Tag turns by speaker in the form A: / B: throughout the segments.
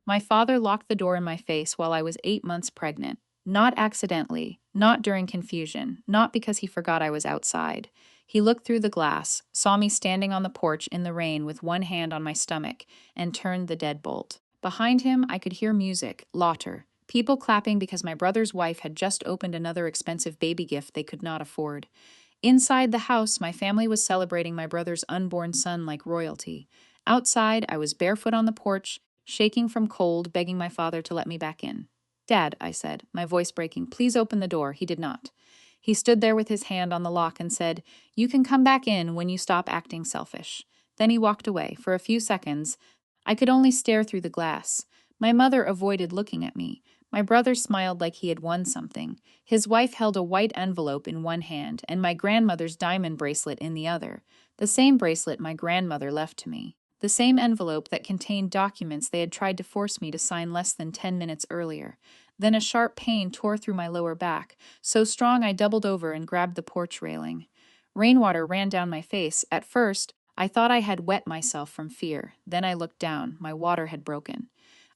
A: My father locked the door in my face while I was 8 months pregnant. Not accidentally, not during confusion, not because he forgot I was outside. He looked through the glass, saw me standing on the porch in the rain with one hand on my stomach, and turned the deadbolt. Behind him, I could hear music, laughter, people clapping because my brother's wife had just opened another expensive baby gift they could not afford. Inside the house, my family was celebrating my brother's unborn son like royalty. Outside, I was barefoot on the porch, shaking from cold, begging my father to let me back in. Dad, I said, my voice breaking, please open the door. He did not. He stood there with his hand on the lock and said, You can come back in when you stop acting selfish. Then he walked away. For a few seconds, I could only stare through the glass. My mother avoided looking at me. My brother smiled like he had won something. His wife held a white envelope in one hand and my grandmother's diamond bracelet in the other, the same bracelet my grandmother left to me. The same envelope that contained documents they had tried to force me to sign less than 10 minutes earlier. Then a sharp pain tore through my lower back, so strong I doubled over and grabbed the porch railing. Rainwater ran down my face. At first, I thought I had wet myself from fear. Then I looked down. My water had broken.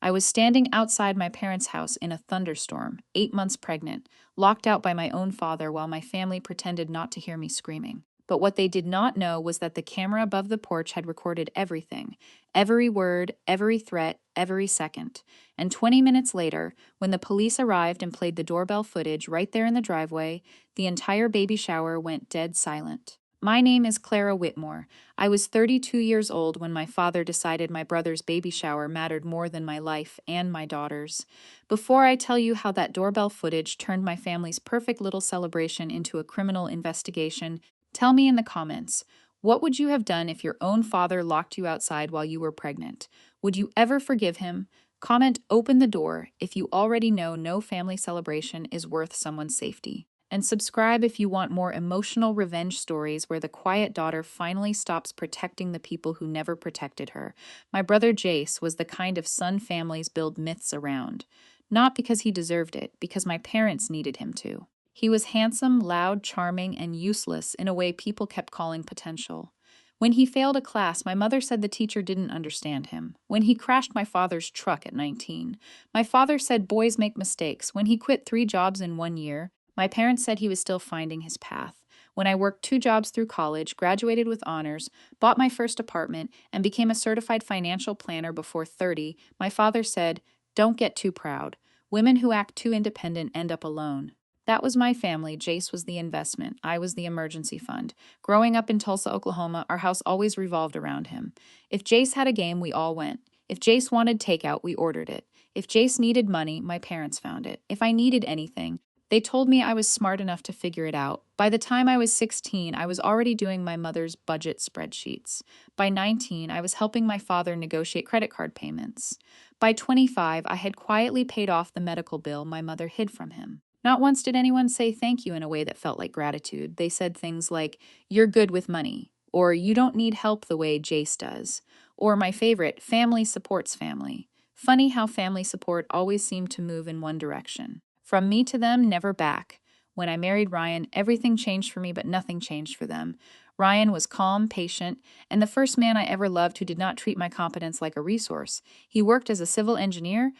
A: I was standing outside my parents' house in a thunderstorm, 8 months pregnant, locked out by my own father while my family pretended not to hear me screaming. But what they did not know was that the camera above the porch had recorded everything, every word, every threat, every second. And 20 minutes later, when the police arrived and played the doorbell footage right there in the driveway, the entire baby shower went dead silent. My name is Clara Whitmore. I was 32 years old when my father decided my brother's baby shower mattered more than my life and my daughter's. Before I tell you how that doorbell footage turned my family's perfect little celebration into a criminal investigation, tell me in the comments, what would you have done if your own father locked you outside while you were pregnant? Would you ever forgive him? Comment open the door if you already know no family celebration is worth someone's safety. And subscribe if you want more emotional revenge stories where the quiet daughter finally stops protecting the people who never protected her. My brother Jace was the kind of son families build myths around. Not because he deserved it, because my parents needed him to. He was handsome, loud, charming, and useless in a way people kept calling potential. When he failed a class, my mother said the teacher didn't understand him. When he crashed my father's truck at 19, my father said boys make mistakes. When he quit 3 jobs in 1 year, my parents said he was still finding his path. When I worked 2 jobs through college, graduated with honors, bought my first apartment, and became a certified financial planner before 30, my father said, Don't get too proud. Women who act too independent end up alone. That was my family. Jace was the investment. I was the emergency fund. Growing up in Tulsa, Oklahoma, our house always revolved around him. If Jace had a game, we all went. If Jace wanted takeout, we ordered it. If Jace needed money, my parents found it. If I needed anything, they told me I was smart enough to figure it out. By the time I was 16, I was already doing my mother's budget spreadsheets. By 19, I was helping my father negotiate credit card payments. By 25, I had quietly paid off the medical bill my mother hid from him. Not once did anyone say thank you in a way that felt like gratitude. They said things like, You're good with money, or You don't need help the way Jace does, or my favorite, family supports family. Funny how family support always seemed to move in one direction. From me to them, never back. When I married Ryan, everything changed for me, but nothing changed for them. Ryan was calm, patient, and the first man I ever loved who did not treat my competence like a resource. He worked as a civil engineer,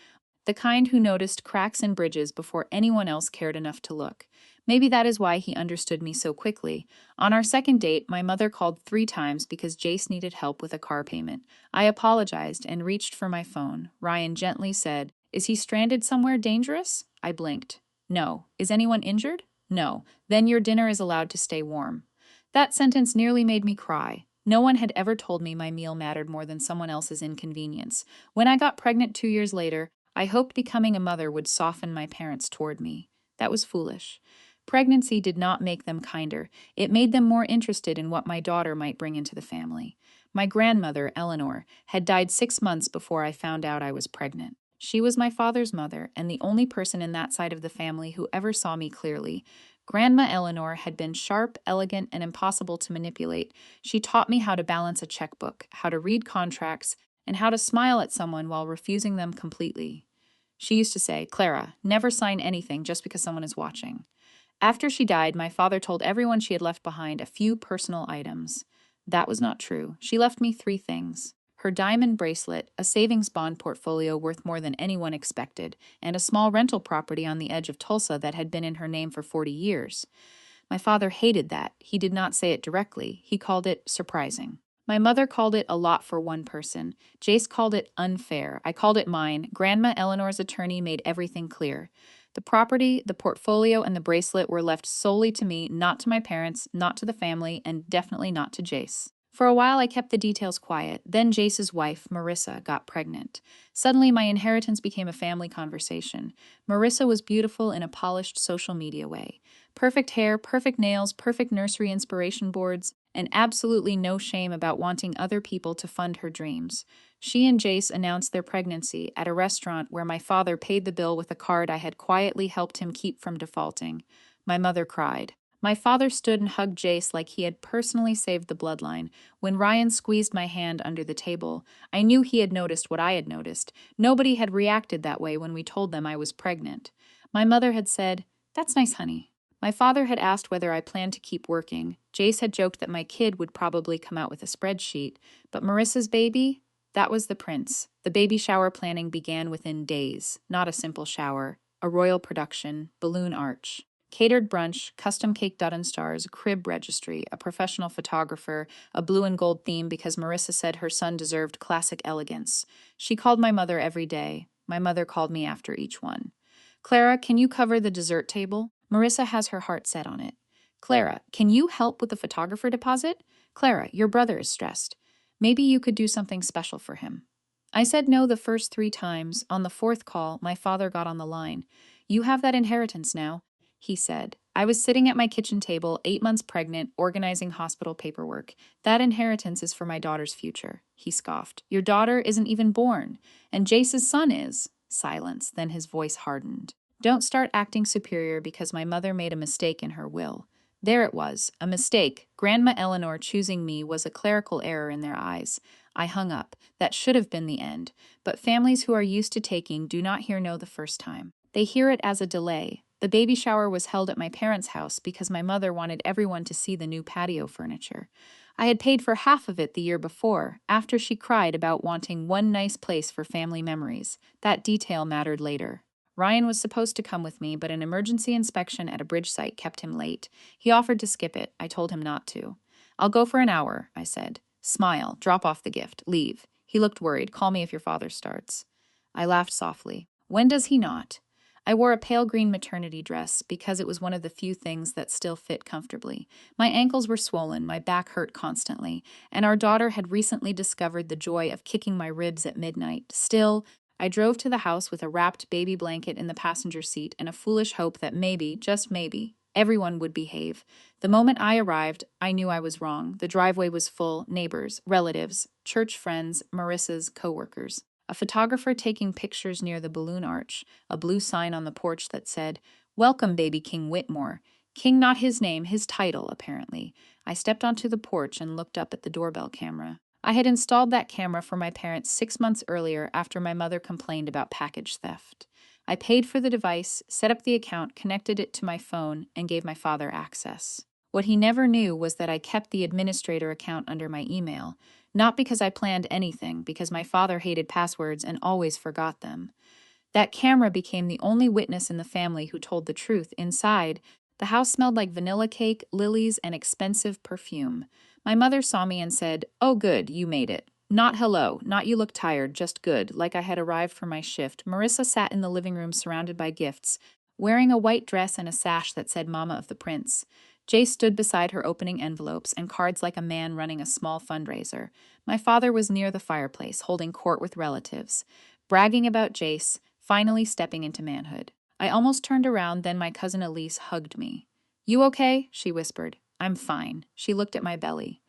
A: the kind who noticed cracks in bridges before anyone else cared enough to look. Maybe that is why he understood me so quickly. On our second date, my mother called 3 times because Jace needed help with a car payment. I apologized and reached for my phone. Ryan gently said, Is he stranded somewhere dangerous? I blinked. No. Is anyone injured? No. Then your dinner is allowed to stay warm. That sentence nearly made me cry. No one had ever told me my meal mattered more than someone else's inconvenience. When I got pregnant 2 years later, I hoped becoming a mother would soften my parents toward me. That was foolish. Pregnancy did not make them kinder. It made them more interested in what my daughter might bring into the family. My grandmother, Eleanor, had died 6 months before I found out I was pregnant. She was my father's mother and the only person in that side of the family who ever saw me clearly. Grandma Eleanor had been sharp, elegant, and impossible to manipulate. She taught me how to balance a checkbook, how to read contracts, and how to smile at someone while refusing them completely. She used to say, Clara, never sign anything just because someone is watching. After she died, my father told everyone she had left behind a few personal items. That was not true. She left me 3 things. her diamond bracelet, a savings bond portfolio worth more than anyone expected, and a small rental property on the edge of Tulsa that had been in her name for 40 years. My father hated that. He did not say it directly. He called it surprising. My mother called it a lot for one person. Jace called it unfair. I called it mine. Grandma Eleanor's attorney made everything clear. The property, the portfolio, and the bracelet were left solely to me, not to my parents, not to the family, and definitely not to Jace. For a while, I kept the details quiet. Then Jace's wife, Marissa, got pregnant. Suddenly, my inheritance became a family conversation. Marissa was beautiful in a polished social media way. Perfect hair, perfect nails, perfect nursery inspiration boards, and absolutely no shame about wanting other people to fund her dreams. She and Jace announced their pregnancy at a restaurant where my father paid the bill with a card I had quietly helped him keep from defaulting. My mother cried. My father stood and hugged Jace like he had personally saved the bloodline. When Ryan squeezed my hand under the table, I knew he had noticed what I had noticed. Nobody had reacted that way when we told them I was pregnant. My mother had said, "That's nice, honey." My father had asked whether I planned to keep working. Jace had joked that my kid would probably come out with a spreadsheet. But Marissa's baby? That was the prince. The baby shower planning began within days. Not a simple shower. A royal production, balloon arch. Catered brunch, custom cake Dutton stars, crib registry, a professional photographer, a blue and gold theme because Marissa said her son deserved classic elegance. She called my mother every day. My mother called me after each one. "Clara, can you cover the dessert table? Marissa has her heart set on it." "Clara, can you help with the photographer deposit? Clara, your brother is stressed. Maybe you could do something special for him." I said no the first 3 times. On the 4th call, my father got on the line. "You have that inheritance now," he said. I was sitting at my kitchen table, 8 months pregnant, organizing hospital paperwork. "That inheritance is for my daughter's future," he scoffed. "Your daughter isn't even born, and Jace's son is." Silence, then his voice hardened. "Don't start acting superior because my mother made a mistake in her will." There it was, a mistake. Grandma Eleanor choosing me was a clerical error in their eyes. I hung up. That should have been the end. But families who are used to taking do not hear no the first time. They hear it as a delay. The baby shower was held at my parents' house because my mother wanted everyone to see the new patio furniture. I had paid for half of it the year before, after she cried about wanting one nice place for family memories. That detail mattered later. Ryan was supposed to come with me, but an emergency inspection at a bridge site kept him late. He offered to skip it. I told him not to. "I'll go for an hour," I said. "Smile, drop off the gift, leave." He looked worried. "Call me if your father starts." I laughed softly. When does he not? I wore a pale green maternity dress because it was one of the few things that still fit comfortably. My ankles were swollen, my back hurt constantly, and our daughter had recently discovered the joy of kicking my ribs at midnight. Still, I drove to the house with a wrapped baby blanket in the passenger seat and a foolish hope that maybe, just maybe, everyone would behave. The moment I arrived, I knew I was wrong. The driveway was full, neighbors, relatives, church friends, Marissa's coworkers. A photographer taking pictures near the balloon arch, a blue sign on the porch that said, "Welcome, baby King Whitmore." King not his name, his title, apparently. I stepped onto the porch and looked up at the doorbell camera. I had installed that camera for my parents 6 months earlier after my mother complained about package theft. I paid for the device, set up the account, connected it to my phone, and gave my father access. What he never knew was that I kept the administrator account under my email. Not because I planned anything, because my father hated passwords and always forgot them. That camera became the only witness in the family who told the truth. Inside, the house smelled like vanilla cake, lilies, and expensive perfume. My mother saw me and said, "Oh good, you made it." Not hello, not you look tired, just good, like I had arrived for my shift. Marissa sat in the living room surrounded by gifts, wearing a white dress and a sash that said Mama of the Prince. Jay stood beside her opening envelopes and cards like a man running a small fundraiser. My father was near the fireplace, holding court with relatives, bragging about Jace, finally stepping into manhood. I almost turned around, then my cousin Elise hugged me. "You okay?" she whispered. "I'm fine." She looked at my belly.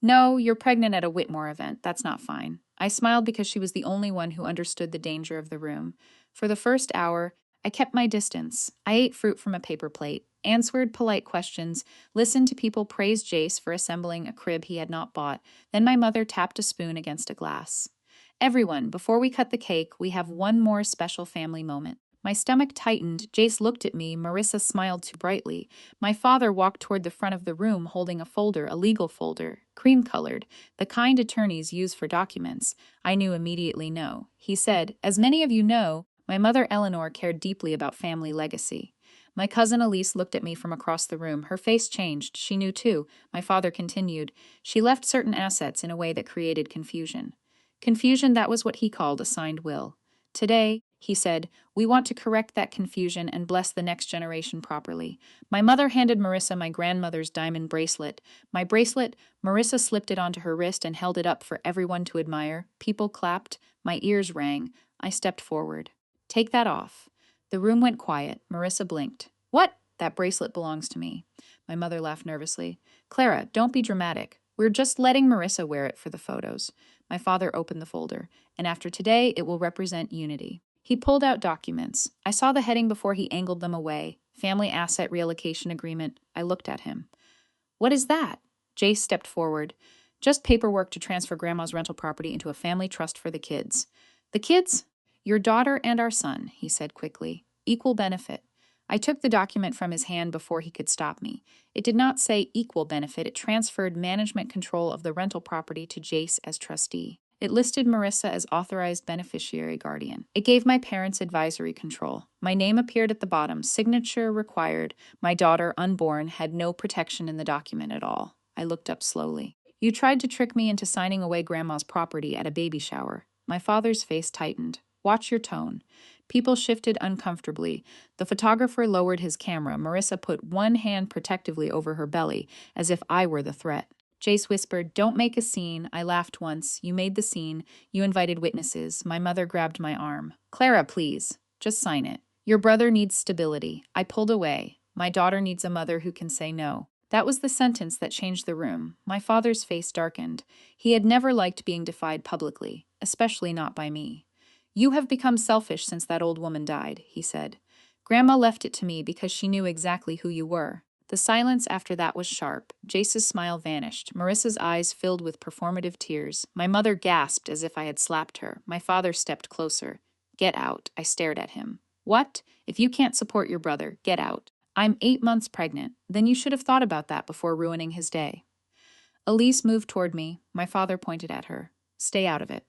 A: "No, you're pregnant at a Whitmore event. That's not fine." I smiled because she was the only one who understood the danger of the room. For the first hour, I kept my distance. I ate fruit from a paper plate, answered polite questions, listened to people praise Jace for assembling a crib he had not bought. Then my mother tapped a spoon against a glass. "Everyone, before we cut the cake, we have one more special family moment." My stomach tightened. Jace looked at me. Marissa smiled too brightly. My father walked toward the front of the room holding a folder, a legal folder. Cream-colored, the kind attorneys use for documents. I knew immediately no. He said, "As many of you know, my mother Eleanor cared deeply about family legacy." My cousin Elise looked at me from across the room. Her face changed. She knew too. My father continued, "She left certain assets in a way that created confusion." Confusion, that was what he called a signed will. "Today," he said, "we want to correct that confusion and bless the next generation properly." My mother handed Marissa my grandmother's diamond bracelet. My bracelet, Marissa slipped it onto her wrist and held it up for everyone to admire. People clapped. My ears rang. I stepped forward. "Take that off." The room went quiet. Marissa blinked. "What?" "That bracelet belongs to me." My mother laughed nervously. "Clara, don't be dramatic. We're just letting Marissa wear it for the photos." My father opened the folder. "And after today, it will represent unity." He pulled out documents. I saw the heading before he angled them away. Family Asset Reallocation Agreement. I looked at him. "What is that?" Jace stepped forward. "Just paperwork to transfer Grandma's rental property into a family trust for the kids." "The kids?" "Your daughter and our son," he said quickly. "Equal benefit." I took the document from his hand before he could stop me. It did not say equal benefit. It transferred management control of the rental property to Jace as trustee. It listed Marissa as authorized beneficiary guardian. It gave my parents advisory control. My name appeared at the bottom. Signature required. My daughter, unborn, had no protection in the document at all. I looked up slowly. "You tried to trick me into signing away Grandma's property at a baby shower." My father's face tightened. "Watch your tone." People shifted uncomfortably. The photographer lowered his camera. Marissa put one hand protectively over her belly, as if I were the threat. Jace whispered, "Don't make a scene." I laughed once. "You made the scene. You invited witnesses." My mother grabbed my arm. "Clara, please. Just sign it. Your brother needs stability." I pulled away. "My daughter needs a mother who can say no." That was the sentence that changed the room. My father's face darkened. He had never liked being defied publicly, especially not by me. "You have become selfish since that old woman died," he said. "Grandma left it to me because she knew exactly who you were." The silence after that was sharp. Jace's smile vanished. Marissa's eyes filled with performative tears. My mother gasped as if I had slapped her. My father stepped closer. "Get out." I stared at him. "What? If you can't support your brother, get out." "I'm 8 months pregnant." "Then you should have thought about that before ruining his day." Elise moved toward me. My father pointed at her. "Stay out of it."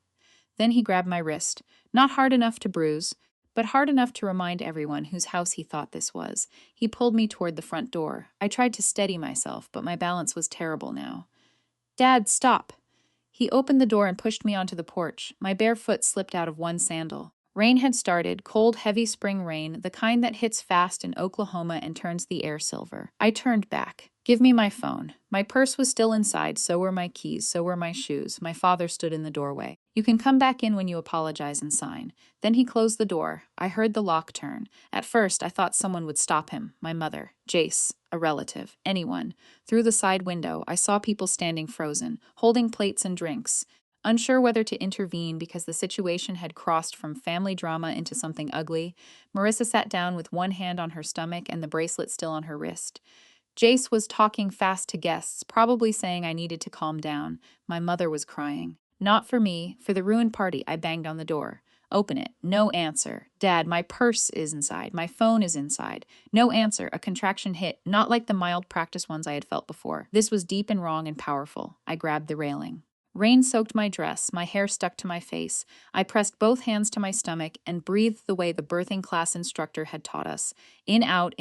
A: Then he grabbed my wrist. Not hard enough to bruise, but hard enough to remind everyone whose house he thought this was. He pulled me toward the front door. I tried to steady myself, but my balance was terrible now. "Dad, stop." He opened the door and pushed me onto the porch. My bare foot slipped out of one sandal. Rain had started, cold, heavy spring rain, the kind that hits fast in Oklahoma and turns the air silver. I turned back. "Give me my phone." My purse was still inside, so were my keys, so were my shoes. My father stood in the doorway. "You can come back in when you apologize and sign." Then he closed the door. I heard the lock turn. At first, I thought someone would stop him. My mother, Jace, a relative, anyone. Through the side window, I saw people standing frozen, holding plates and drinks. Unsure whether to intervene because the situation had crossed from family drama into something ugly, Marissa sat down with one hand on her stomach and the bracelet still on her wrist. Jace was talking fast to guests, probably saying I needed to calm down. My mother was crying. "Not for me, for the ruined party." I banged on the door. "Open it." No answer. "Dad, my purse is inside. My phone is inside." No answer. A contraction hit, not like the mild practice ones I had felt before. This was deep and wrong and powerful. I grabbed the railing. Rain soaked my dress. My hair stuck to my face. I pressed both hands to my stomach and breathed the way the birthing class instructor had taught us. In, out,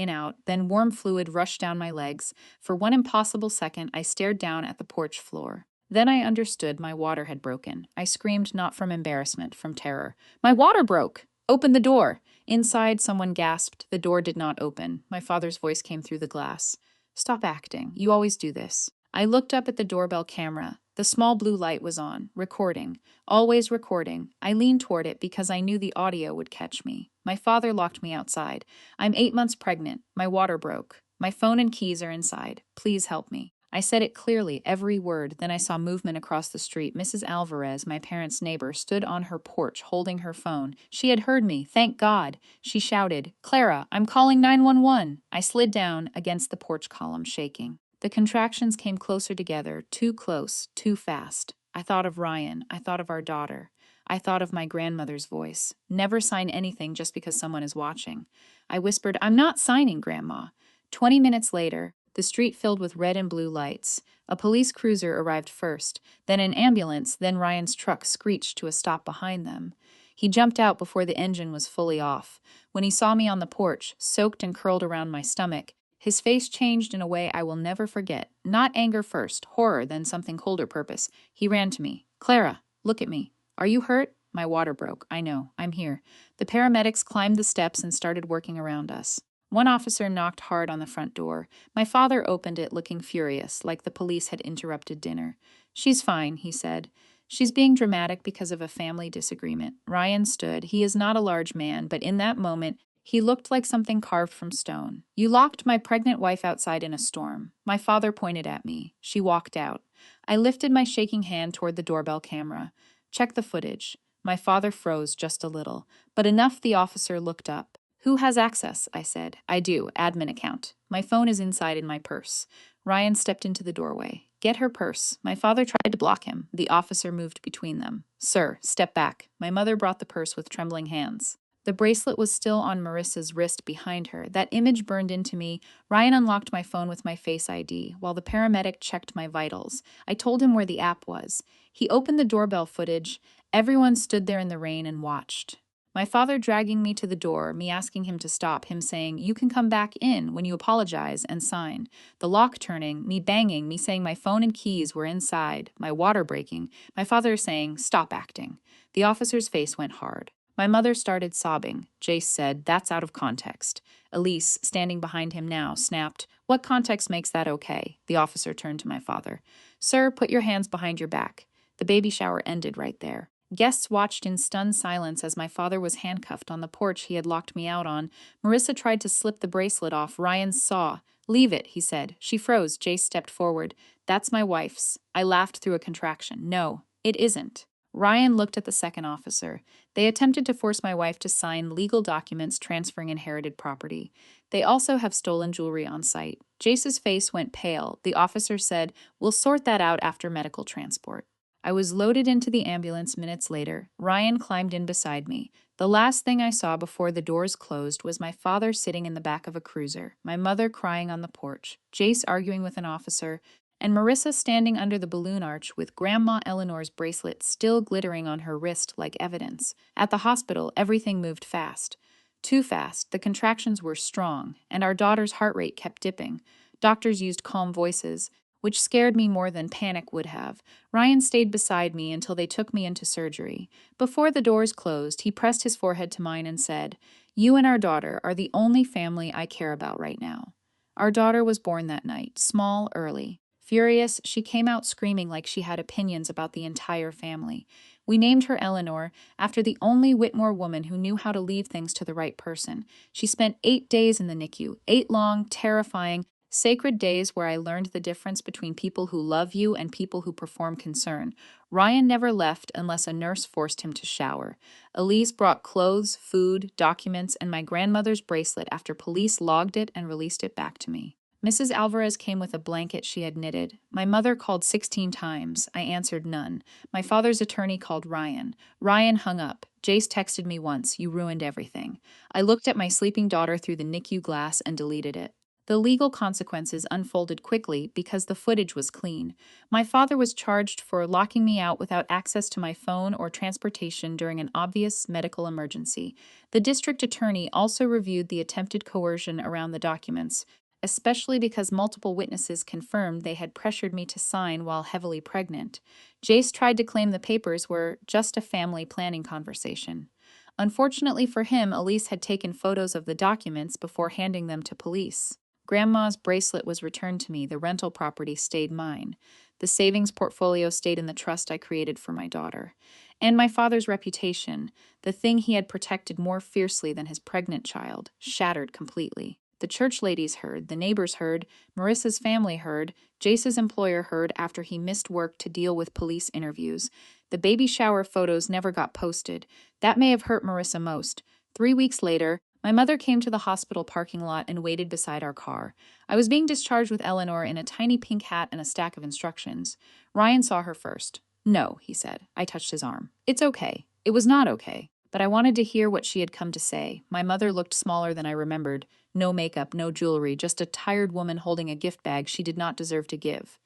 A: then warm fluid rushed down my legs. For one impossible second, I stared down at the porch floor. Then I understood my water had broken. I screamed not from embarrassment, from terror. "My water broke! Open the door!" Inside, someone gasped. The door did not open. My father's voice came through the glass. "Stop acting. You always do this." I looked up at the doorbell camera. The small blue light was on, recording, always recording. I leaned toward it because I knew the audio would catch me. My father locked me outside. "I'm 8 months pregnant. My water broke. My phone and keys are inside. Please help me." I said it clearly, every word. Then I saw movement across the street. Mrs. Alvarez, my parents' neighbor, stood on her porch holding her phone. She had heard me. Thank God. She shouted, "Clara, I'm calling 911." I slid down against the porch column, shaking. The contractions came closer together, too close, too fast. I thought of Ryan. I thought of our daughter. I thought of my grandmother's voice. "Never sign anything just because someone is watching." I whispered, "I'm not signing, Grandma." 20 minutes later, the street filled with red and blue lights. A police cruiser arrived first, then an ambulance, then Ryan's truck screeched to a stop behind them. He jumped out before the engine was fully off. When he saw me on the porch, soaked and curled around my stomach, his face changed in a way I will never forget. Not anger first, horror, then something colder purpose. He ran to me. "Clara, look at me. Are you hurt?" My water broke. "I know. I'm here." The paramedics climbed the steps and started working around us. One officer knocked hard on the front door. My father opened it, looking furious, like the police had interrupted dinner. "She's fine," he said. "She's being dramatic because of a family disagreement." Ryan stood. He is not a large man, but in that moment, he looked like something carved from stone. "You locked my pregnant wife outside in a storm." My father pointed at me. She walked out. I lifted my shaking hand toward the doorbell camera. "Check the footage." My father froze just a little, but enough the officer looked up. "Who has access?" I said. "I do, admin account. My phone is inside in my purse." Ryan stepped into the doorway. "Get her purse." My father tried to block him. The officer moved between them. "Sir, step back." My mother brought the purse with trembling hands. The bracelet was still on Marissa's wrist behind her. That image burned into me. Ryan unlocked my phone with my Face ID, while the paramedic checked my vitals. I told him where the app was. He opened the doorbell footage. Everyone stood there in the rain and watched. My father dragging me to the door, me asking him to stop, him saying, "You can come back in when you apologize and sign." The lock turning, me banging, me saying my phone and keys were inside, my water breaking, my father saying, "Stop acting." The officer's face went hard. My mother started sobbing. Jace said, "That's out of context." Elise, standing behind him now, snapped, "What context makes that okay?" The officer turned to my father. "Sir, put your hands behind your back." The baby shower ended right there. Guests watched in stunned silence as my father was handcuffed on the porch he had locked me out on. Marissa tried to slip the bracelet off. Ryan saw. "Leave it," he said. She froze. Jace stepped forward. "That's my wife's." I laughed through a contraction. "No, it isn't." Ryan looked at the second officer. They attempted to force my wife to sign legal documents transferring inherited property. They also have stolen jewelry on site. Jace's face went pale. The officer said, "We'll sort that out after medical transport." I was loaded into the ambulance minutes later. Ryan climbed in beside me. The last thing I saw before the doors closed was my father sitting in the back of a cruiser, my mother crying on the porch, Jace arguing with an officer, and Marissa standing under the balloon arch with Grandma Eleanor's bracelet still glittering on her wrist like evidence. At the hospital, everything moved fast. Too fast. The contractions were strong, and our daughter's heart rate kept dipping. Doctors used calm voices, which scared me more than panic would have. Ryan stayed beside me until they took me into surgery. Before the doors closed, he pressed his forehead to mine and said, "You and our daughter are the only family I care about right now." Our daughter was born that night, small, early. Furious, she came out screaming like she had opinions about the entire family. We named her Eleanor, after the only Whitmore woman who knew how to leave things to the right person. She spent 8 days in the NICU, 8 long, terrifying, sacred days where I learned the difference between people who love you and people who perform concern. Ryan never left unless a nurse forced him to shower. Elise brought clothes, food, documents, and my grandmother's bracelet after police logged it and released it back to me. Mrs. Alvarez came with a blanket she had knitted. My mother called 16 times. I answered none. My father's attorney called Ryan. Ryan hung up. Jace texted me once, "You ruined everything." I looked at my sleeping daughter through the NICU glass and deleted it. The legal consequences unfolded quickly because the footage was clean. My father was charged for locking me out without access to my phone or transportation during an obvious medical emergency. The district attorney also reviewed the attempted coercion around the documents, especially because multiple witnesses confirmed they had pressured me to sign while heavily pregnant. Jace tried to claim the papers were just a family planning conversation. Unfortunately for him, Elise had taken photos of the documents before handing them to police. Grandma's bracelet was returned to me. The rental property stayed mine. The savings portfolio stayed in the trust I created for my daughter. And my father's reputation, the thing he had protected more fiercely than his pregnant child, shattered completely. The church ladies heard, the neighbors heard, Marissa's family heard, Jace's employer heard after he missed work to deal with police interviews. The baby shower photos never got posted. That may have hurt Marissa most. 3 weeks later, my mother came to the hospital parking lot and waited beside our car. I was being discharged with Eleanor in a tiny pink hat and a stack of instructions. Ryan saw her first. "No," he said. I touched his arm. "It's okay." It was not okay, but I wanted to hear what she had come to say. My mother looked smaller than I remembered. No makeup, no jewelry, just a tired woman holding a gift bag she did not deserve to give.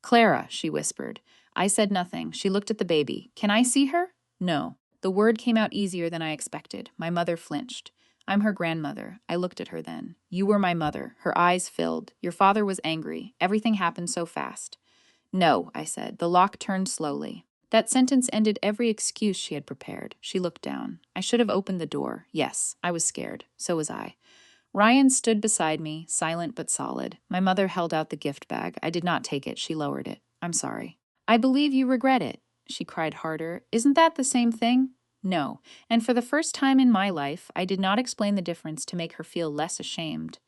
A: Clara, she whispered. I said nothing. She looked at the baby. Can I see her? No. The word came out easier than I expected. My mother flinched. I'm her grandmother. I looked at her then. You were my mother. Her eyes filled. Your father was angry. Everything happened so fast. No, I said. The lock turned slowly. That sentence ended every excuse she had prepared. She looked down. I should have opened the door. Yes, I was scared. So was I. Ryan stood beside me, silent but solid. My mother held out the gift bag. I did not take it. She lowered it. I'm sorry. I believe you regret it, she cried harder. Isn't that the same thing? No. And for the first time in my life, I did not explain the difference to make her feel less ashamed.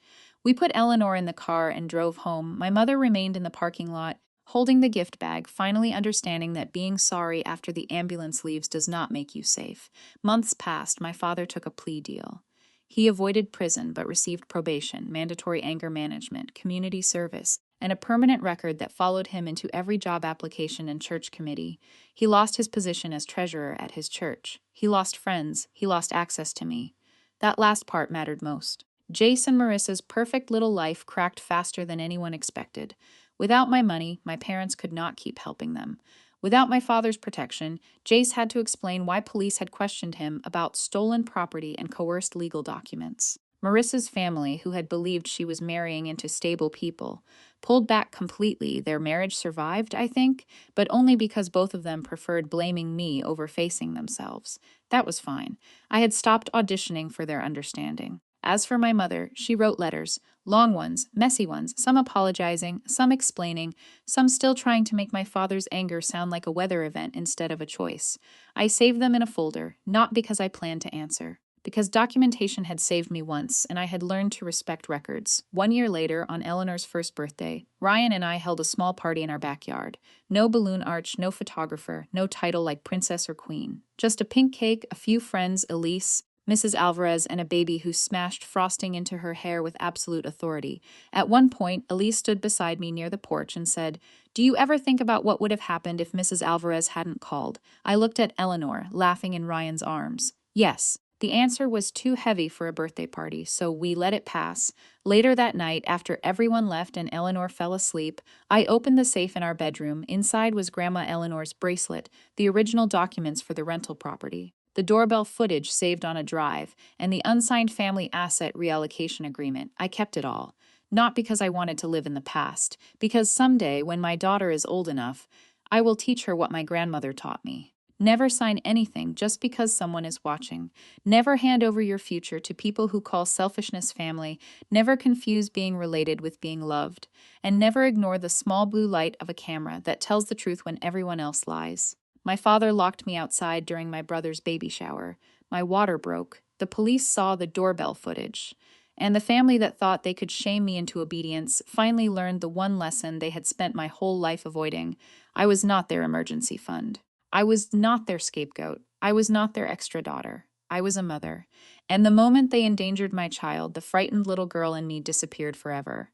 A: We put Eleanor in the car and drove home. My mother remained in the parking lot, holding the gift bag, finally understanding that being sorry after the ambulance leaves does not make you safe. Months passed. My father took a plea deal. He avoided prison but received probation, mandatory anger management, community service, and a permanent record that followed him into every job application and church committee. He lost his position as treasurer at his church. He lost friends. He lost access to me. That last part mattered most. Jace and Marissa's perfect little life cracked faster than anyone expected. Without my money, my parents could not keep helping them. Without my father's protection, Jace had to explain why police had questioned him about stolen property and coerced legal documents. Marissa's family, who had believed she was marrying into stable people, pulled back completely. Their marriage survived, I think, but only because both of them preferred blaming me over facing themselves. That was fine. I had stopped auditioning for their understanding. As for my mother, she wrote letters, long ones, messy ones, some apologizing, some explaining, some still trying to make my father's anger sound like a weather event instead of a choice. I saved them in a folder, not because I planned to answer, because documentation had saved me once, and I had learned to respect records. 1 year later, on Eleanor's first birthday, Ryan and I held a small party in our backyard. No balloon arch, no photographer, no title like princess or queen. Just a pink cake, a few friends, Elise, Mrs. Alvarez, and a baby who smashed frosting into her hair with absolute authority. At one point, Elise stood beside me near the porch and said, Do you ever think about what would have happened if Mrs. Alvarez hadn't called? I looked at Eleanor, laughing in Ryan's arms. Yes. The answer was too heavy for a birthday party, so we let it pass. Later that night, after everyone left and Eleanor fell asleep, I opened the safe in our bedroom. Inside was Grandma Eleanor's bracelet, the original documents for the rental property, the doorbell footage saved on a drive, and the unsigned family asset reallocation agreement. I kept it all. Not because I wanted to live in the past, because someday, when my daughter is old enough, I will teach her what my grandmother taught me. Never sign anything just because someone is watching. Never hand over your future to people who call selfishness family. Never confuse being related with being loved. And never ignore the small blue light of a camera that tells the truth when everyone else lies. My father locked me outside during my brother's baby shower. My water broke. The police saw the doorbell footage. And the family that thought they could shame me into obedience finally learned the one lesson they had spent my whole life avoiding. I was not their emergency fund. I was not their scapegoat. I was not their extra daughter. I was a mother. And the moment they endangered my child, the frightened little girl in me disappeared forever.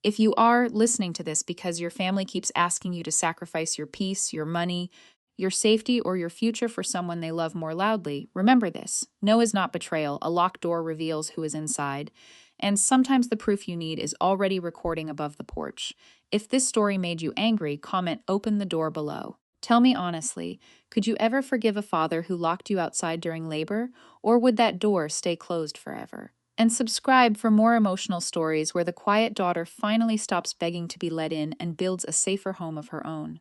A: If you are listening to this because your family keeps asking you to sacrifice your peace, your money, your safety, or your future for someone they love more loudly, remember this. No is not betrayal. A locked door reveals who is inside. And sometimes the proof you need is already recording above the porch. If this story made you angry, comment "Open the door" below. Tell me honestly, could you ever forgive a father who locked you outside during labor, or would that door stay closed forever? And subscribe for more emotional stories where the quiet daughter finally stops begging to be let in and builds a safer home of her own.